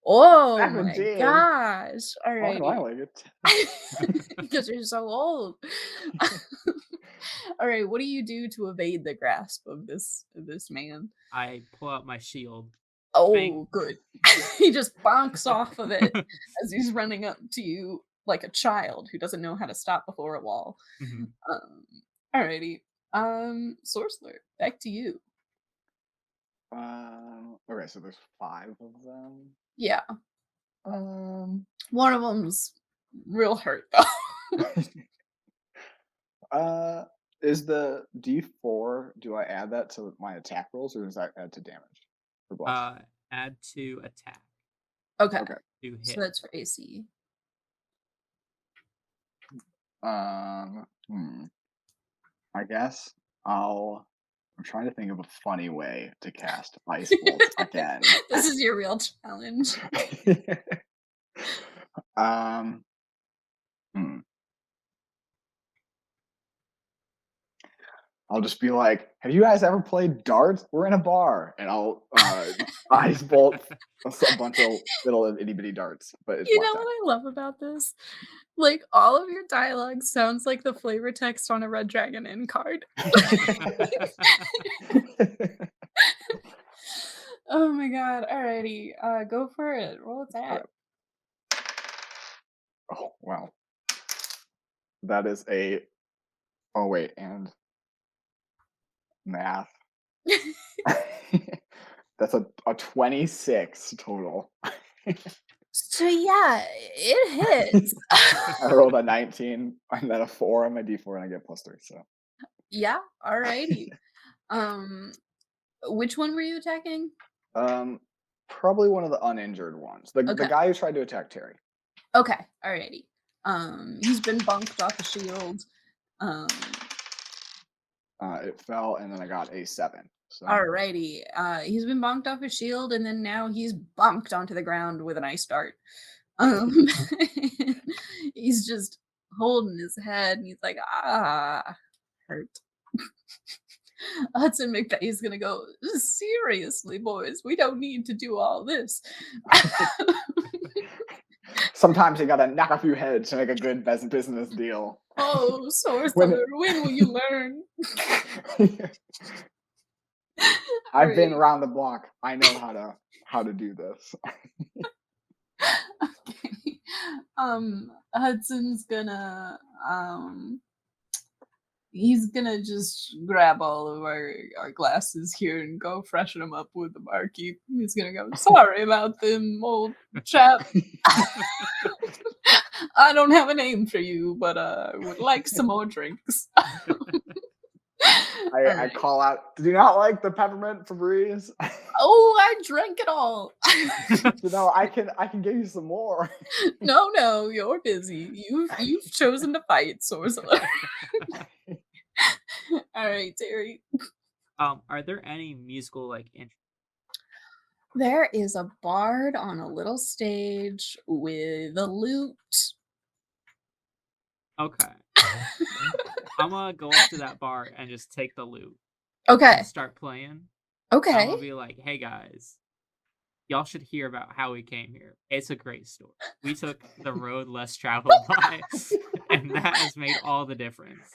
S1: Oh my
S3: 17?
S1: gosh. All
S3: Why do I
S1: righty.
S3: like it?
S1: Because you're so old. All right, what do you do to evade the grasp of this man?
S2: I pull out my shield.
S1: Oh, good. He just bonks off of it as he's running up to you like a child who doesn't know how to stop before a wall.
S2: Mhm.
S1: Alrighty. Sorcerer, back to you.
S3: Okay, so there's 5 of them.
S1: Yeah.
S3: Um,
S1: One of them's real hurt though.
S3: uh, is the D4, do I add that to my attack rolls, or does that add to damage for bless?
S2: Add to attack
S1: Okay.
S3: Okay.
S2: to
S1: So
S2: hit.
S1: that's for AC.
S3: Hmm. I guess I'm trying to think of a funny way to cast Ice Bolt again.
S1: This is your real challenge.
S3: um, hmm. I'll just be like, "Have you guys ever played darts? We're in a bar," and I'll Ice Bolt a bunch of little itty bitty darts, but it's
S1: You
S3: blacked
S1: know
S3: out.
S1: what I love about this? Like, all of your dialogue sounds like the flavor text on a Red Dragon Inn card. Oh my god, alrighty, go for it, roll attack.
S3: Oh wow, that is a. Oh wait, and math. That's a 26 total.
S1: So yeah, it hits.
S3: I rolled a 19 and then a 4 on my D4, and I get +3. So,
S1: Yeah, alrighty. Um, which one were you attacking?
S3: um, probably one of the uninjured ones. The
S1: Okay.
S3: guy who tried to attack Terry.
S1: Okay, alrighty. He's been bunked off a shield. Um,
S3: It fell, and then I got a 7. So
S1: alrighty. He's been bonked off his shield, and then now he's bonked onto the ground with an ice dart. Um, he's just holding his head, and he's like, ah, hurt. Hudson McVeigh's gonna go, seriously, boys, we don't need to do all this.
S3: sometimes you gotta knock a few heads to make a good business deal.
S1: Oh,
S3: When
S1: sorcerer, when will you learn?
S3: I've been
S1: Alright.
S3: around the block. I know how to do this.
S1: Okay. Hudson's gonna he's gonna just grab all of our glasses here and go freshen them up with the barkeep. He's gonna go, sorry about them, old chap. I don't have a name for you, but I would like some more drinks.
S3: I
S1: Alright.
S3: call out, "Do you not like the peppermint Febreze?
S1: Oh, I drank it all.
S3: I can give you some more."
S1: No, you're busy. You've chosen to fight, sorcerer. All right, Terry.
S2: Are there any musical
S1: There is a bard on a little stage with a lute.
S2: Okay. I'm gonna go up to that bar and just take the loot
S1: Okay.
S2: and start playing. I'm
S1: Okay.
S2: gonna be like, hey guys, y'all should hear about how we came here. It's a great story. We took the road less traveled by, and that has made all the difference.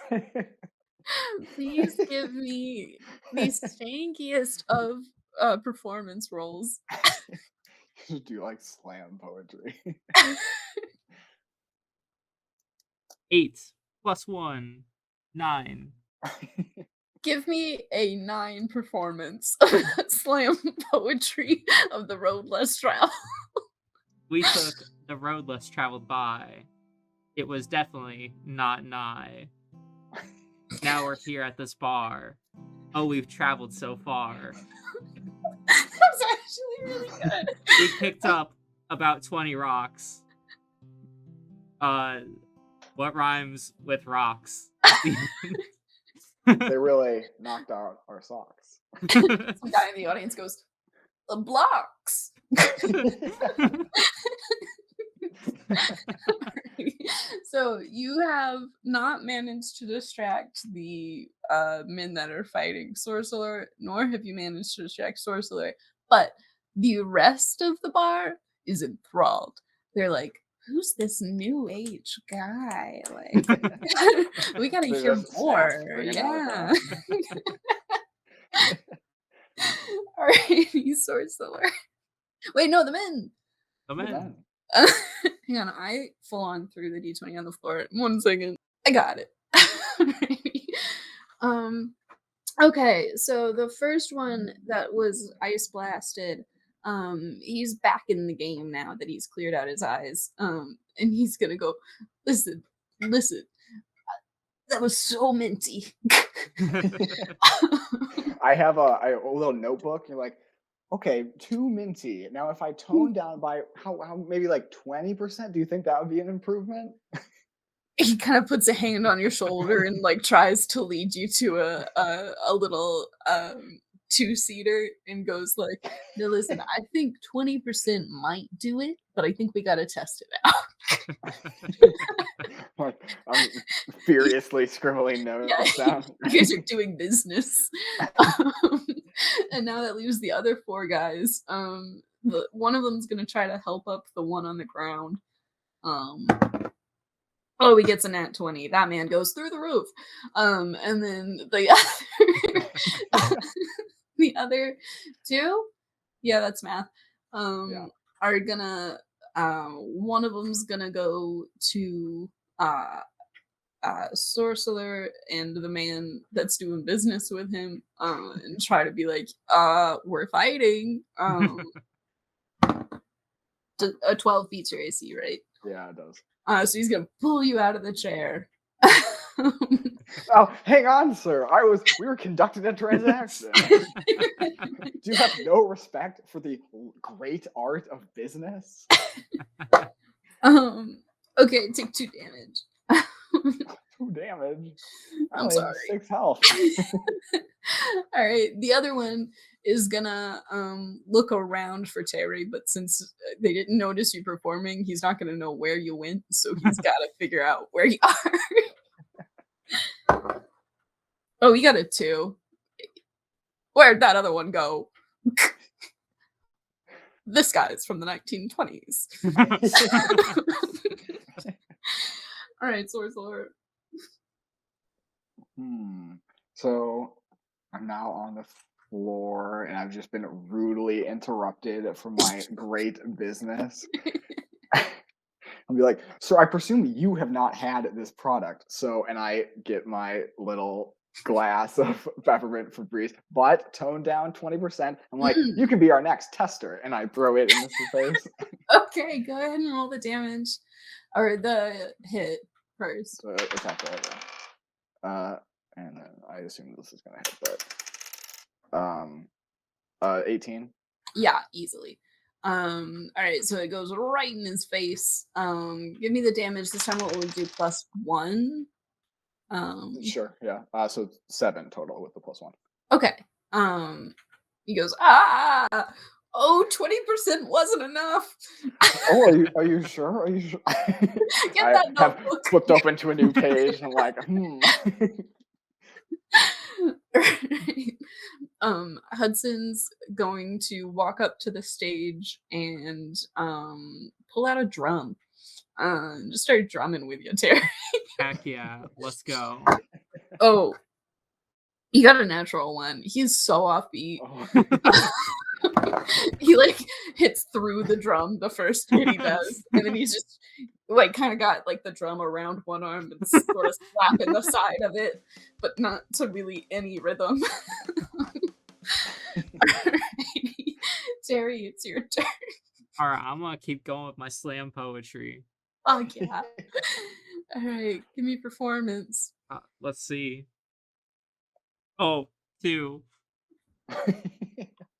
S1: Please give me the stankiest of performance roles.
S3: You do like slam poetry.
S2: 8 + 1, 9.
S1: Give me a 9 performance of slam poetry of the road less traveled.
S2: We took the road less traveled by. It was definitely not nigh. Now we're here at this bar. Oh, we've traveled so far.
S1: That's actually really good.
S2: We picked up about 20 rocks. What rhymes with rocks?
S3: They really knocked out our socks.
S1: Some guy in the audience goes, the blocks. So you have not managed to distract the men that are fighting Sorcerer, nor have you managed to distract Sorcerer, but the rest of the bar is enthralled. They're like, who's this new age guy? Like, we gotta
S3: They're
S1: hear
S3: just
S1: more.
S3: bringing out
S1: Yeah. Alrighty, Sorcerer. Wait, no, the men.
S2: Come
S3: the
S2: in.
S3: men.
S1: Hang on, I full on threw the d20 on the floor. 1 second. I got it. Alrighty. Um, Okay, so the first one that was ice blasted, he's back in the game now that he's cleared out his eyes. And he's gonna go, listen, listen, that was so minty.
S3: I have a little notebook. You're like, okay, too minty. Now, if I tone down by how maybe like 20%, do you think that would be an improvement?
S1: He kind of puts a hand on your shoulder and like tries to lead you to a little two-seater and goes like, no, listen, I think 20% might do it, but I think we gotta test it out.
S3: Like, I'm furiously scribbling
S1: Yeah,
S3: notes down.
S1: you guys are doing business. Um, and now that leaves the other four guys. One of them's gonna try to help up the one on the ground. Um, oh, he gets a nat 20. That man goes through the roof. And then the other two, yeah, that's math.
S3: Yeah.
S1: Are gonna one of them's gonna go to uh Sorcerer and the man that's doing business with him, and try to be like, we're fighting. A 12 beats your AC, right?
S3: Yeah, it does.
S1: So he's gonna pull you out of the chair.
S3: Oh, hang on, sir. We were conducting a transaction. Do you have no respect for the great art of business?
S1: Okay, take 2 damage.
S3: 2 damage. I
S1: I'm
S3: only have
S1: sorry.
S3: 6 health.
S1: All right, the other one is gonna look around for Terry, but since they didn't notice you performing, he's not gonna know where you went, so he's got to figure out where you are. Oh, you got a 2. Where'd that other one go? This guy's from the 1920s. All right, Sorcerer.
S3: So I'm now on the floor, and I've just been rudely interrupted from my great business. I'll be like, "Sir, I presume you have not had this product." So, and I get my little glass of peppermint Febreze, but toned down 20%. I'm like,
S1: Mm,
S3: "You can be our next tester," and I throw it in his face.
S1: okay, go ahead and roll the damage or the hit first.
S3: So attack that. And then I assume this is gonna hit, but 18.
S1: Yeah, easily. All right, so it goes right in his face. Give me the damage. This time what will we do? +1.
S3: Sure, yeah. So 7 total with the +1.
S1: Okay. He goes, ah, oh, 20% wasn't enough.
S3: Oh, are you sure? Are you sure?
S1: Get
S3: I
S1: that
S3: have
S1: notebook.
S3: flipped open to a new page. I'm like, hmm.
S1: Right. Hudson's going to walk up to the stage and pull out a drum. Just start drumming with you, Terry.
S2: Heck yeah, let's go.
S1: Oh, he got a natural one. He's so offbeat.
S3: Oh.
S1: He like hits through the drum the first hit he does, and then he's just like kind of got like the drum around one arm and sort of slapping the side of it, but not to really any rhythm. Alrighty. Terry, it's your turn.
S2: All right, I'm gonna keep going with my slam poetry.
S1: Oh yeah. All right, give me performance.
S2: Let's see. Oh, 2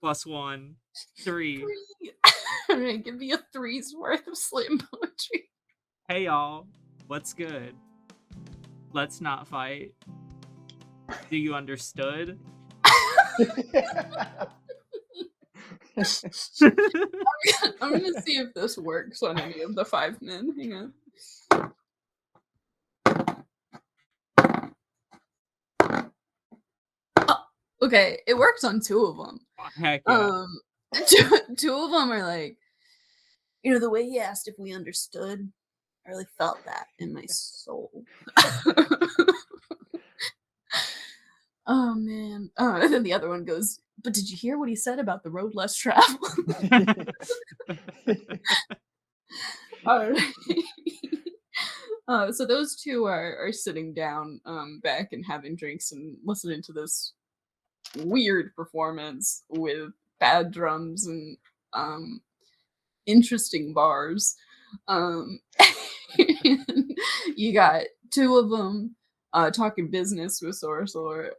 S2: +1, 3.
S1: 3. All right, give me a three's worth of slam poetry.
S2: Hey y'all, what's good? Let's not fight. Do you understood?
S1: I'm gonna see if this works on any of the 5 men. Hang on. Oh, okay, it works on 2 of them.
S2: Heck yeah.
S1: 2 of them are like, the way he asked if we understood, I really felt that in my soul. Oh man. And then the other one goes, but did you hear what he said about the road less traveled? All right. So those two are sitting down back and having drinks and listening to this weird performance with bad drums and um interesting bars. Um, and you got two of them talking business with Sorcerer,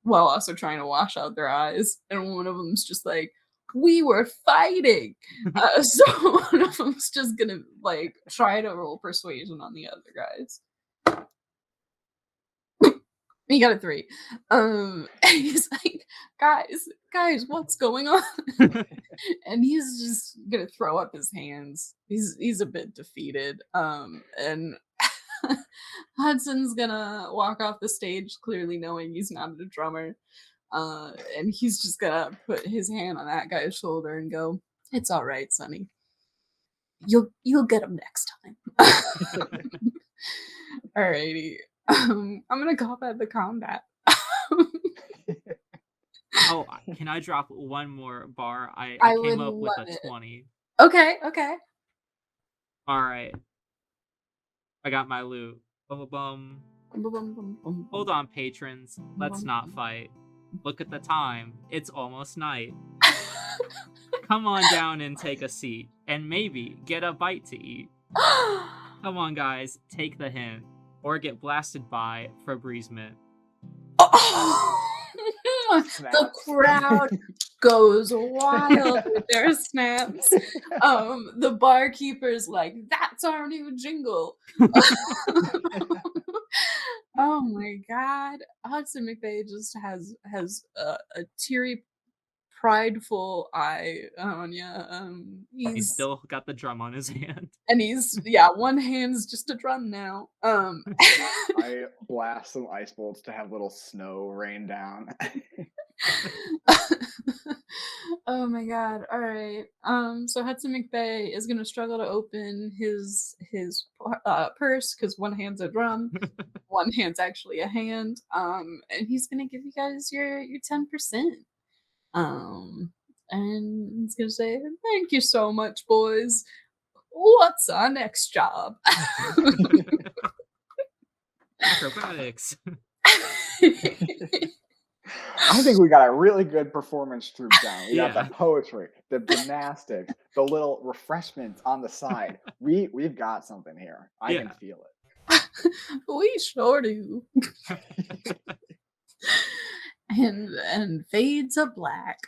S1: while also trying to wash out their eyes, and one of them's just like, "We were fighting," so one of them's just gonna like try to roll persuasion on the other guys. He got a 3. And he's like, guys, what's going on?" And he's just gonna throw up his hands. He's a bit defeated. And Hudson's gonna walk off the stage, clearly knowing he's not a drummer. And he's just gonna put his hand on that guy's shoulder and go, "It's all right, Sonny. You'll get him next time." Alrighty. I'm gonna call that the combat.
S2: Oh, can I drop one more bar? I
S1: I would
S2: came up with
S1: love
S2: a
S1: it.
S2: 20.
S1: Okay, okay.
S2: All right, I got my loot. Bum, bum, bum. Hold on, patrons. Let's not fight. Look at the time. It's almost night. Come on down and take a seat, and maybe get a bite to eat. Come on, guys, take the hint, or get blasted by Febreze Mint.
S1: The
S3: Snaps.
S1: crowd goes wild with their snaps. The barkeeper's like, "That's our new jingle." Oh my god. Hudson McVeigh just has a teary, prideful eye on ya.
S2: He's still got the drum on his hand.
S1: And he's yeah, one hand's just a drum now.
S3: I blast some ice bolts to have little snow rain down.
S1: Oh my god. All right. So Hudson McVeigh is gonna struggle to open his purse because one hand's a drum, one hand's actually a hand. And he's gonna give you guys your 10%. And he's gonna say, "Thank you so much, boys. What's our next job?"
S2: Acrobatics.
S3: I think we got a really good performance troupe down. We got
S2: Yeah.
S3: the poetry, the gymnastics, the little refreshments on the side. We've got something here. I
S2: Yeah.
S3: can feel it.
S1: We sure do. And fades of black.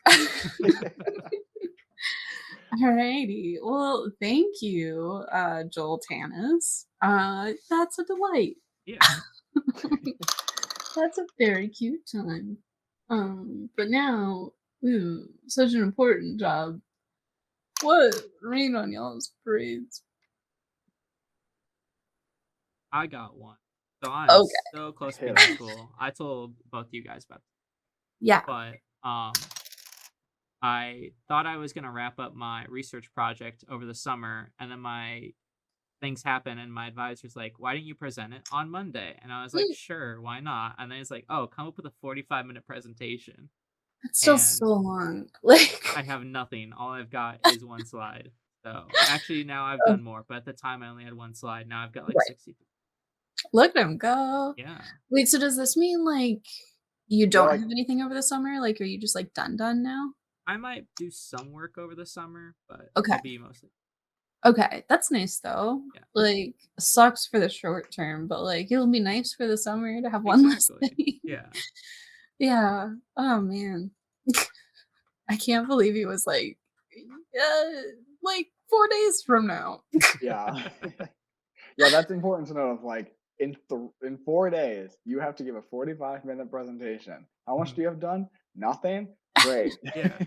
S1: Alrighty. Well, thank you, Joel Tanis. That's a delight.
S2: Yeah.
S1: That's a very cute time. But now, such an important job. What rain on y'all's parades?
S2: I got one. So I'm
S1: Okay.
S2: so close to
S3: Hit
S2: being in
S3: it.
S2: school. I told both you guys about
S1: Yeah.
S2: but I thought I was gonna wrap up my research project over the summer, and then my things happen, and my advisor's like, "Why didn't you present it on Monday?" And I was like, "Sure, why not?" And then he's like, "Oh, come up with a 45-minute presentation."
S1: It's still
S2: And
S1: so long. Like
S2: I have nothing. All I've got is one slide. So actually, now I've done more, but at the time I only had one slide. Now I've got like
S1: Right.
S2: 60.
S1: Look at him go.
S2: Yeah.
S1: Wait, so does this mean like you
S3: Yeah,
S1: don't
S3: like
S1: have anything over the summer? Like, are you just like done now?
S2: I might do some work over the summer, but
S1: Okay.
S2: it'll be mostly.
S1: Okay, that's nice though.
S2: Yeah.
S1: Like, sucks for the short term, but like it'll be nice for the summer to have one less
S2: Exactly.
S1: thing.
S2: Yeah.
S1: Yeah. Oh man. I can't believe he was like 4 days from now.
S3: yeah. Yeah, that's important to know. Of like in 4 days, you have to give a 45-minute presentation. How much
S2: Mhm.
S3: do you have done? Nothing. Great.
S2: Yeah.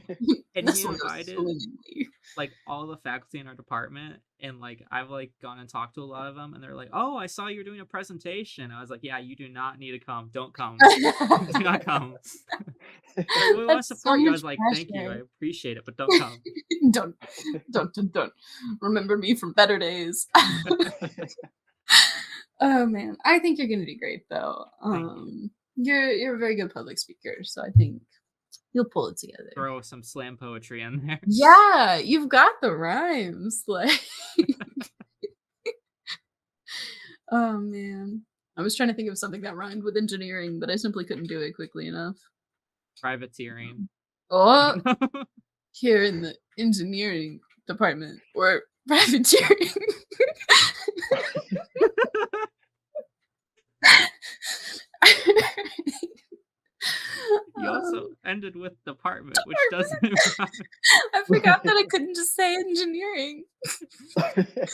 S2: And
S1: This
S2: he
S1: one goes
S2: invited
S1: swimmingly.
S2: like all the faculty in our department, and like I've like gone and talked to a lot of them, and they're like, "Oh, I saw you're doing a presentation." I was like, "Yeah, you do not need to come. Don't come. Do not come." They're like, "We want to
S1: That's so
S2: support you." I
S1: much
S2: was like, "Thank you. I
S1: pressure.
S2: appreciate it, but don't come."
S1: Don't remember me from better days. Oh man, I think you're gonna do great though.
S2: Thank you.
S1: You're a very good public speaker, so I think you'll pull it together.
S2: Throw some slam poetry in there.
S1: Yeah, you've got the rhymes. Like, oh man, I was trying to think of something that rhymed with engineering, but I simply couldn't do it quickly enough.
S2: Privateering.
S1: Oh, here in the engineering department or privateering.
S2: You also ended with department, which doesn't
S1: Department.
S2: rhyme.
S1: I forgot that I couldn't just say engineering.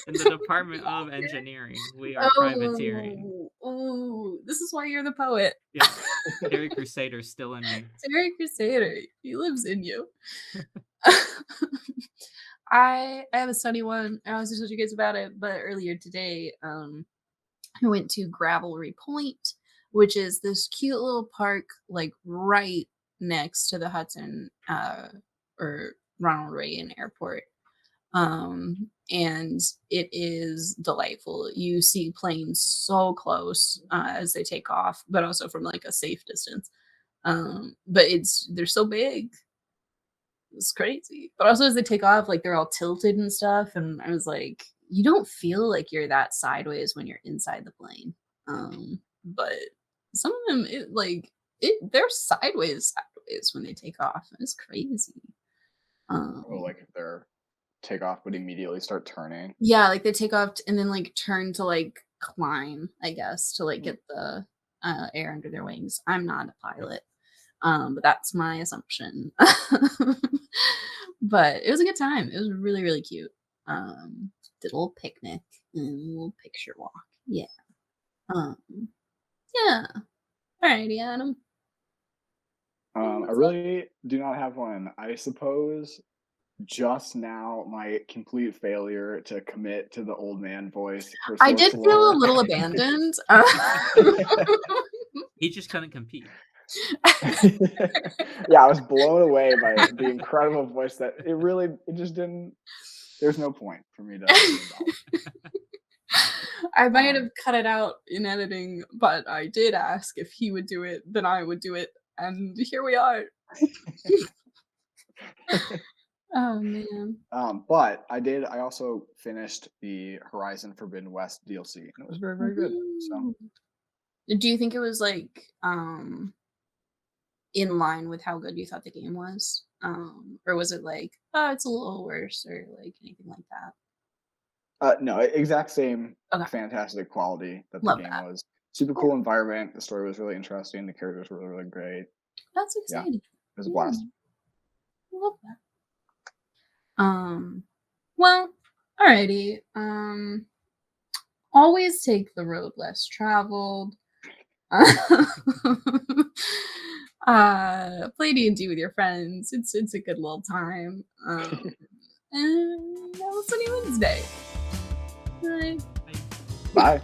S2: In the Department of Engineering, we are privateering.
S1: Oh, this is why you're the poet.
S2: Yeah. Terry Crusader's still in me.
S1: Terry Crusader, he lives in you. I have a sunny one. I also told you guys about it, but earlier today, I went to Gravelry Point, which is this cute little park, like right next to the Hudson or Ronald Reagan Airport. And it is delightful. You see planes so close as they take off, but also from like a safe distance. But they're so big. It's crazy. But also as they take off, like they're all tilted and stuff. And I was like, you don't feel like you're that sideways when you're inside the plane. But some of them they're sideways when they take off. It's crazy.
S3: Oh, like if they're take off but immediately start turning.
S1: Yeah, like they take off and then like turn to like climb, I guess, to like get the air under their wings. I'm not a pilot. But that's my assumption. But it was a good time. It was really, really cute. Did a little picnic and a little picture walk. Yeah. Um, yeah. Alrighty, Adam.
S3: I really do not have one. I suppose just now my complete failure to commit to the old man voice for
S1: I did
S3: social
S1: feel a
S3: work.
S1: little abandoned.
S2: He just couldn't compete.
S3: Yeah, I was blown away by the incredible voice that it just didn't. There's no point for me to indulge.
S1: I might have cut it out in editing, but I did ask if he would do it, then I would do it, and here we are. Oh man.
S3: But I also finished the Horizon Forbidden West DLC, and it was very, very good. So
S1: Do you think it was like in line with how good you thought the game was? Or was it like, oh, it's a little worse or like anything like that?
S3: no, exact same
S1: Okay.
S3: fantastic quality that the
S1: Love
S3: game
S1: that.
S3: was. Super cool environment. The story was really interesting. The characters were really, really great.
S1: That's
S3: Yeah,
S1: exciting.
S3: it was a blast.
S1: I love that. Well, alrighty. Always take the road less traveled. Play D&D with your friends. It's a good little time. And that was Sunny Wednesday. Bye.
S3: Bye.